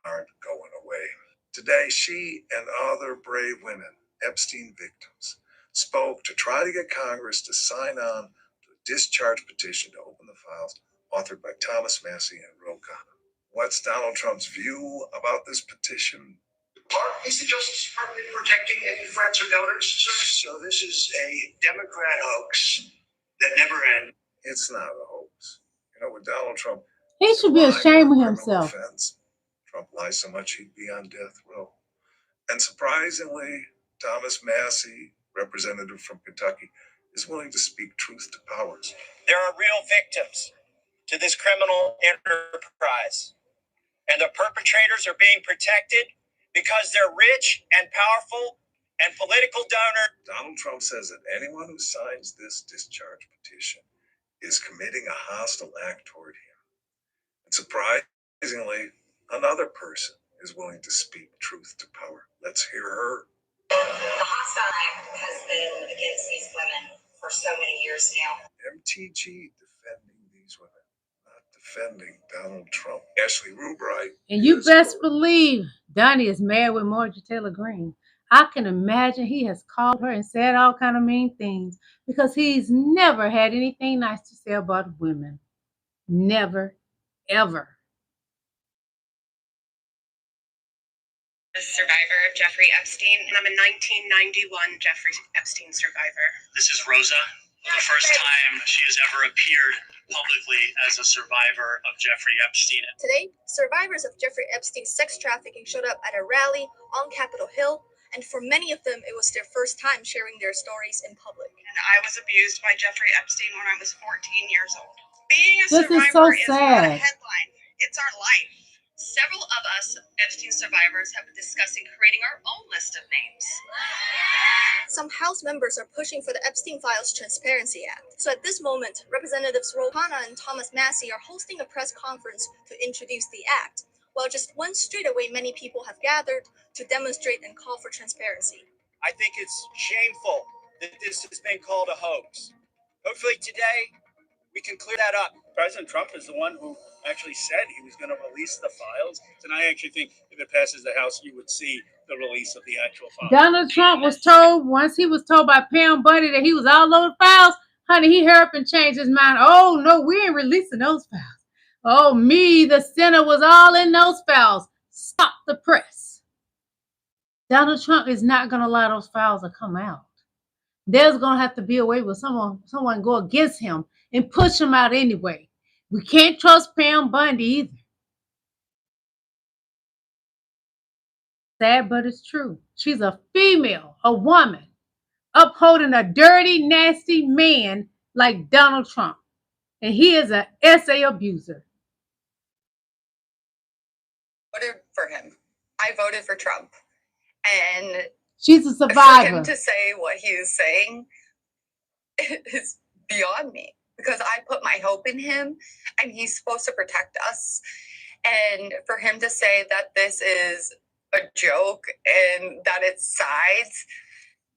aren't going away. Today, she and other brave women, Epstein victims, spoke to try to get Congress to sign on to a discharge petition to open the files authored by Thomas Massey and Ro Khanna. What's Donald Trump's view about this petition? Is the Justice Department protecting any friends or donors, sir? So this is a Democrat hoax that never ends. It's not a hoax. You know, with Donald Trump, He should be ashamed of himself. Offense. Trump lies so much he'd be on death row. And surprisingly, Thomas Massey, representative from Kentucky, is willing to speak truth to power. There are real victims to this criminal enterprise, and the perpetrators are being protected because they're rich and powerful and political donor. Donald Trump says that anyone who signs this discharge petition is committing a hostile act toward him. And surprisingly, another person is willing to speak truth to power. Let's hear her. The hostile act has been against these women for so many years now. MTG defending these women, not defending Donald Trump. Ashley Rubright. And you best believe Donnie is married with Marjorie Taylor Green. I can imagine he has called her and said all kind of mean things because he's never had anything nice to say about women. Never, ever. A survivor of Jeffrey Epstein, and I'm a 1991 Jeffrey Epstein survivor. This is Rosa, the first time she has ever appeared publicly as a survivor of Jeffrey Epstein. Today, survivors of Jeffrey Epstein's sex trafficking showed up at a rally on Capitol Hill, and for many of them, it was their first time sharing their stories in public. And I was abused by Jeffrey Epstein when I was 14 years old. Being a This is survivor so is not a sad. headline, it's our life. Several of us Epstein survivors have been discussing creating our own list of names. Some House members are pushing for the Epstein Files Transparency Act. So at this moment, Representatives Ro Khanna and Thomas Massey are hosting a press conference to introduce the act, while just one street away many people have gathered to demonstrate and call for transparency. I think it's shameful that this has been called a hoax. Hopefully today we can clear that up. President Trump is the one who actually said he was going to release the files. And I actually think if it passes the House, you would see the release of the actual files. Donald Trump was told, once he was told by Pam Buddy that he was all over the files, honey, he hurried up and changed his mind. Oh, no, we ain't releasing those files. Oh, me, the Senate was all in those files. Stop the press. Donald Trump is not going to allow those files to come out. There's going to have to be a way where someone go against him and push him out anyway. We can't trust Pam Bundy either. Sad, but it's true. She's a female, a woman, upholding a dirty, nasty man like Donald Trump. And he is an SA abuser. Voted for him. I voted for Trump. And she's a for survivor. him to say what he is saying is beyond me. Because I put my hope in him and he's supposed to protect us. And for him to say that this is a joke and that it's sides,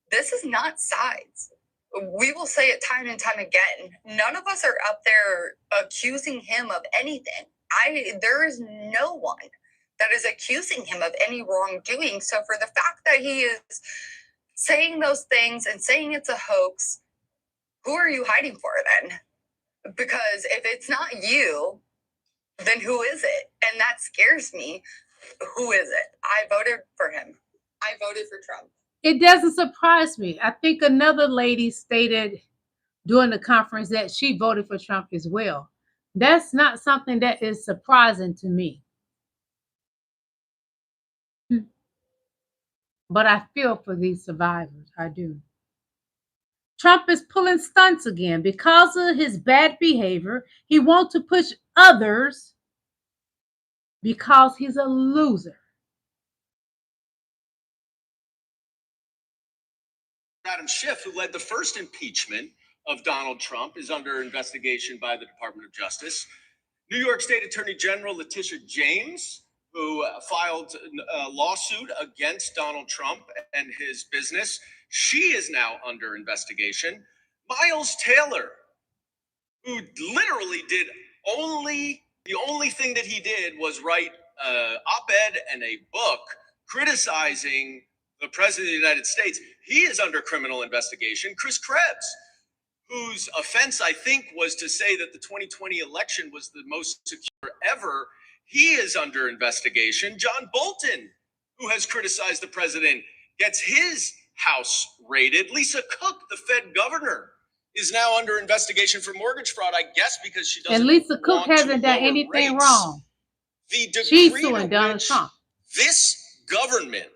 this is not sides. We will say it time and time again. None of us are up there accusing him of anything. There is no one that is accusing him of any wrongdoing. So for the fact that he is saying those things and saying it's a hoax, who are you hiding for then? Because if it's not you, then who is it? And that scares me. Who is it? I voted for him. I voted for Trump. It doesn't surprise me. I think another lady stated during the conference that she voted for Trump as well. That's not something that is surprising to me. But I feel for these survivors. I do. Trump is pulling stunts again. Because of his bad behavior, he wants to push others because he's a loser. Adam Schiff, who led the first impeachment of Donald Trump, is under investigation by the Department of Justice. New York State Attorney General Letitia James, who filed a lawsuit against Donald Trump and his business, she is now under investigation. Miles Taylor, who literally did the only thing that he did was write an op-ed and a book criticizing the President of the United States. He is under criminal investigation. Chris Krebs, whose offense, I think, was to say that the 2020 election was the most secure ever, he is under investigation. John Bolton, who has criticized the president, gets his house raided. Lisa Cook, the Fed governor, is now under investigation for mortgage fraud, I guess because she doesn't And Lisa Cook want to hasn't done lower anything rates. wrong. The She's degree suing to Donald which Trump. this government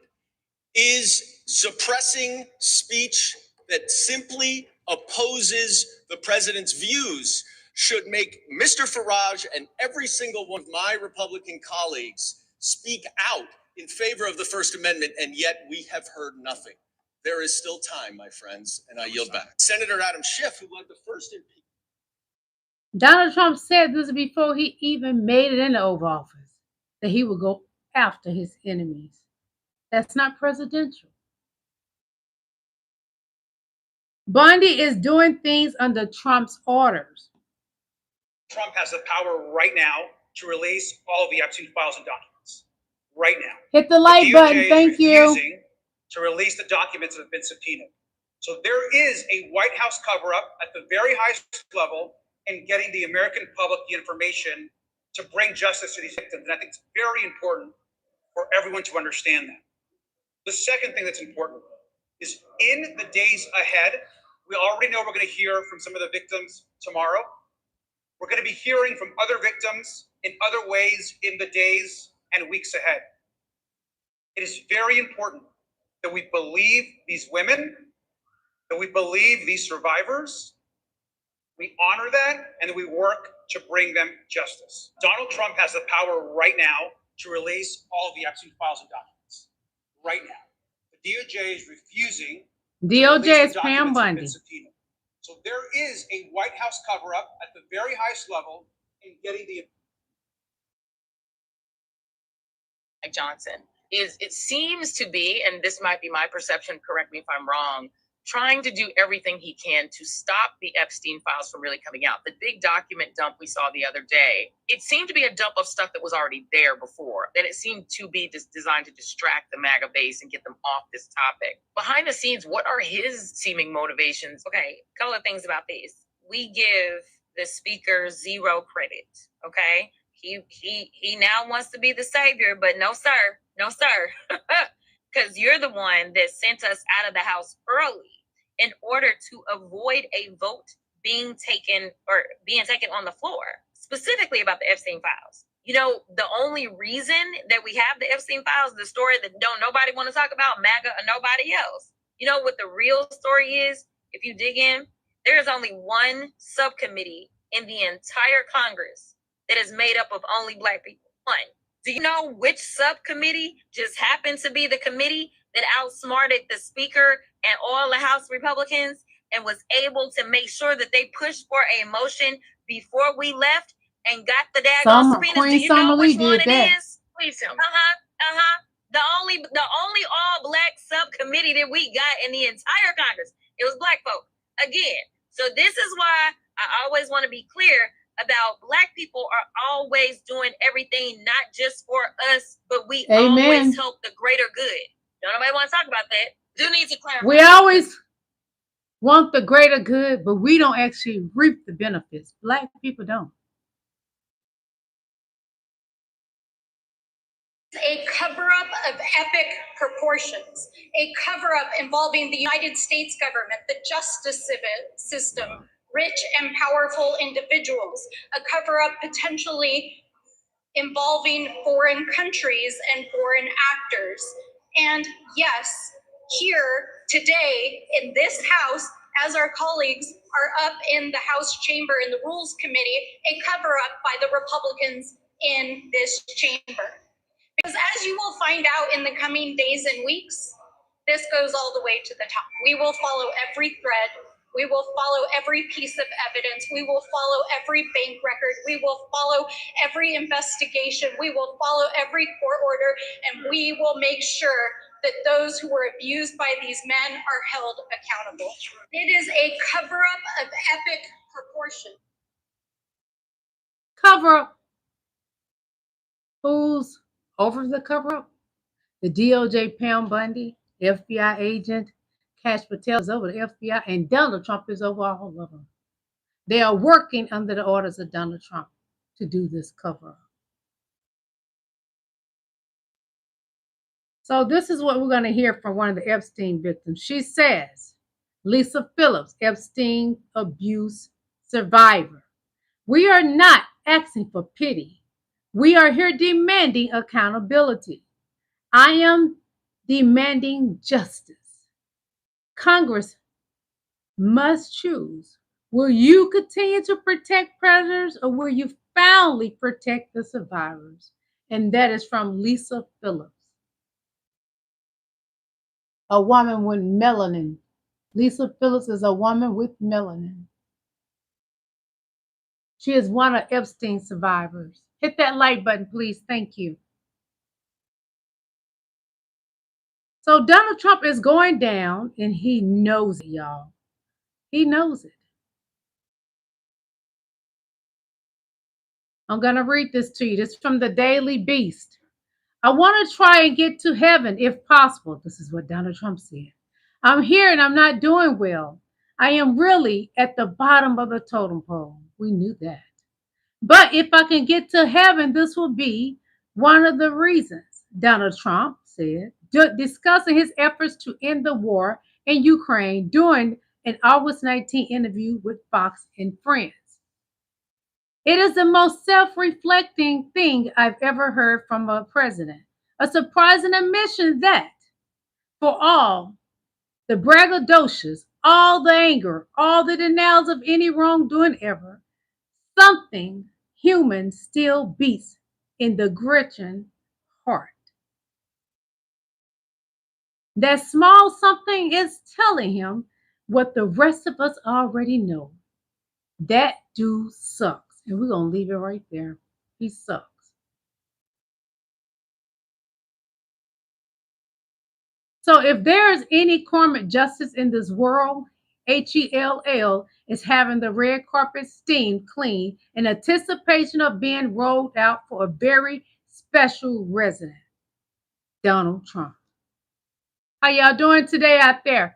is suppressing speech that simply opposes the president's views should make Mr. Farage and every single one of my Republican colleagues speak out in favor of the First Amendment, and yet we have heard nothing. There is still time, my friends, and I yield back. Senator Adam Schiff, who led the first impeachment. Donald Trump said this before he even made it into Oval Office, that he would go after his enemies. That's not presidential. Bundy is doing things under Trump's orders. Trump has the power right now to release all of the Epstein files and documents. Right now. Hit the like button. Thank you. Refusing to release the documents that have been subpoenaed. So there is a White House cover-up at the very highest level in getting the American public the information to bring justice to these victims. And I think it's very important for everyone to understand that. The second thing that's important is in the days ahead, we already know we're going to hear from some of the victims tomorrow. We're going to be hearing from other victims in other ways in the days and weeks ahead. It is very important that we believe these women, that we believe these survivors, we honor that, and that we work to bring them justice. Donald Trump has the power right now to release all of the Epstein files and documents. Right now. The DOJ is refusing. DOJ is Pam Bundy. So there is a White House cover-up at the very highest level in getting the Johnson is, it seems to be, and this might be my perception, correct me if I'm wrong, trying to do everything he can to stop the Epstein files from really coming out. The big document dump we saw the other day, it seemed to be a dump of stuff that was already there before, that it seemed to be designed to distract the MAGA base and get them off this topic. Behind the scenes, what are his seeming motivations? Okay, a couple of things about these. We give the speaker zero credit, okay? He now wants to be the savior, but no, sir. No, sir. Because you're the one that sent us out of the house early in order to avoid a vote being taken on the floor, specifically about the Epstein files. You know, the only reason that we have the Epstein files, the story that don't nobody want to talk about, MAGA or nobody else. You know what the real story is? If you dig in, there is only one subcommittee in the entire Congress that is made up of only Black people. One. Do you know which subcommittee just happened to be the committee that outsmarted the speaker and all the House Republicans and was able to make sure that they pushed for a motion before we left and got the daggone subpoenas? Do you know which one it is? Please tell me. The only all Black subcommittee that we got in the entire Congress, it was Black folk. Again, so this is why I always want to be clear about Black people are always doing everything, not just for us, but we always help the greater good. Don't nobody want to talk about that. Do need to clarify. We always want the greater good, but we don't actually reap the benefits. Black people don't. A cover-up of epic proportions, a cover-up involving the United States government, the justice system, rich and powerful individuals, a cover-up potentially involving foreign countries and foreign actors. And yes, here today in this House, as our colleagues are up in the House chamber in the Rules Committee, a cover-up by the Republicans in this chamber. Because as you will find out in the coming days and weeks, this goes all the way to the top. We will follow every thread. We will follow every piece of evidence. We will follow every bank record. We will follow every investigation. We will follow every court order, and we will make sure that those who were abused by these men are held accountable. It is a cover-up of epic proportion. Cover-up. Who's over the cover-up? The DOJ, Pam Bundy, FBI agent Kash Patel is over the FBI, and Donald Trump is over all of them. They are working under the orders of Donald Trump to do this cover-up. So this is what we're going to hear from one of the Epstein victims. She says, Lisa Phillips, Epstein abuse survivor. We are not asking for pity. We are here demanding accountability. I am demanding justice. Congress must choose. Will you continue to protect predators or will you finally protect the survivors? And that is from Lisa Phillips, a woman with melanin. Lisa Phillips is a woman with melanin. She is one of Epstein's survivors. Hit that like button, please. Thank you. So Donald Trump is going down and he knows it, y'all. He knows it. I'm going to read this to you. This is from the Daily Beast. I want to try and get to heaven if possible. This is what Donald Trump said. I'm here and I'm not doing well. I am really at the bottom of the totem pole. We knew that. But if I can get to heaven, this will be one of the reasons, Donald Trump said, discussing his efforts to end the war in Ukraine during an August 19 interview with Fox and Friends. It is the most self-reflecting thing I've ever heard from a president. A surprising admission that for all the braggadocious, all the anger, all the denials of any wrongdoing ever, something human still beats in the Gretchen heart. That small something is telling him what the rest of us already know. That dude sucks. And we're going to leave it right there. He sucks. So if there's any karmic justice in this world, HELL is having the red carpet steamed clean in anticipation of being rolled out for a very special resident, Donald Trump. How y'all doing today out there?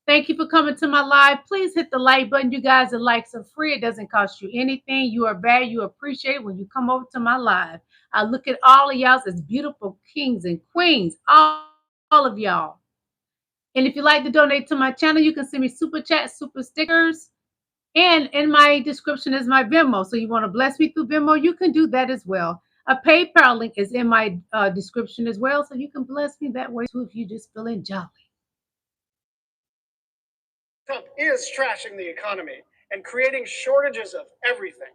Thank you for coming to my live. Please hit the like button. You guys, the likes are free. It doesn't cost you anything. You are valued. You appreciate it when you come over to my live. I look at all of y'all as beautiful kings and queens, all of y'all. And if you'd like to donate to my channel, you can send me super chats, super stickers. And in my description is my Venmo. So you want to bless me through Venmo, you can do that as well. A PayPal link is in my description as well. So you can bless me that way too if you're just feeling jolly. Trump is trashing the economy and creating shortages of everything.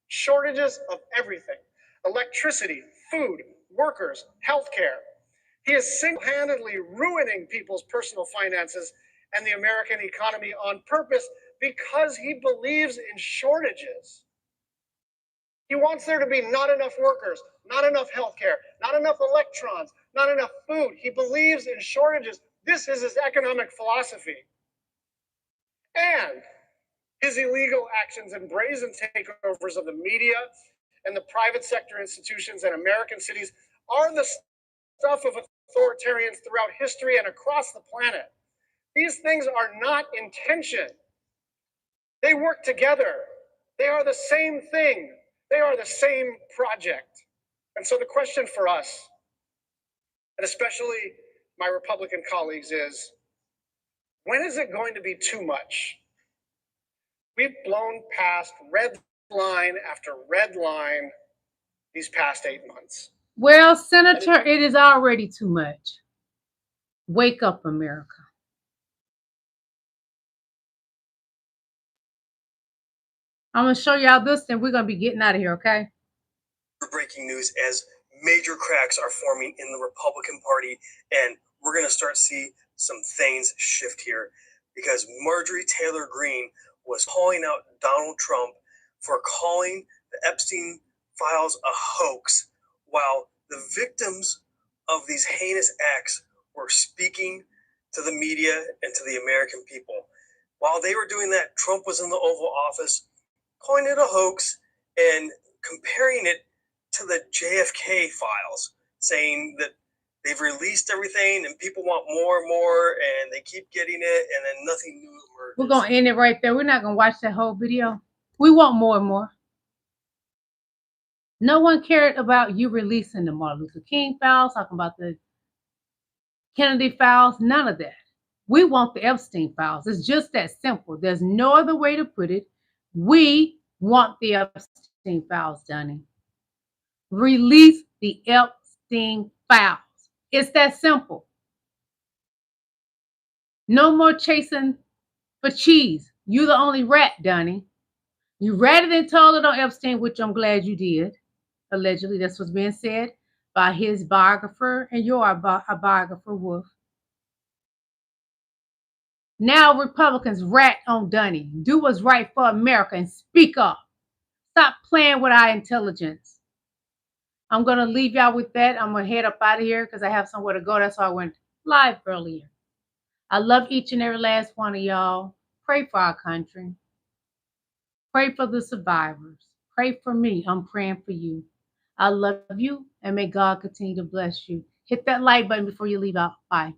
Shortages of everything. Electricity, food, workers, healthcare. He is single-handedly ruining people's personal finances and the American economy on purpose because he believes in shortages. He wants there to be not enough workers, not enough healthcare, not enough electrons, not enough food. He believes in shortages. This is his economic philosophy. And his illegal actions and brazen takeovers of the media and the private sector institutions and American cities are the stuff of authoritarians throughout history and across the planet. These things are not in tension. They work together. They are the same thing. They are the same project. And so the question for us, and especially my Republican colleagues, is when is it going to be too much? We've blown past red line after red line these past 8 months. Well, Senator, it is already too much. Wake up, America. I'm going to show y'all this, and we're going to be getting out of here, okay? Breaking news as major cracks are forming in the Republican Party, and we're going to start to see some things shift here because Marjorie Taylor Green was calling out Donald Trump for calling the Epstein files a hoax while the victims of these heinous acts were speaking to the media and to the American people. While they were doing that, Trump was in the Oval Office calling it a hoax and comparing it to the JFK files, saying that they've released everything and people want more and more and they keep getting it and then nothing new emerges. We're going to end it right there. We're not going to watch that whole video. We want more and more. No one cared about you releasing the Martin Luther King files, talking about the Kennedy files, none of that. We want the Epstein files. It's just that simple. There's no other way to put it. We want the Epstein files, Donnie. Release the Epstein files. It's that simple. No more chasing for cheese. You the only rat, Donnie. You ratted and told it on Epstein, which I'm glad you did. Allegedly, that's what's being said by his biographer and your biographer, Wolf. Now Republicans rat on Donnie. Do what's right for America and speak up. Stop playing with our intelligence. I'm going to leave y'all with that. I'm going to head up out of here because I have somewhere to go. That's why I went live earlier. I love each and every last one of y'all. Pray for our country. Pray for the survivors. Pray for me. I'm praying for you. I love you, and may God continue to bless you. Hit that like button before you leave out. Bye.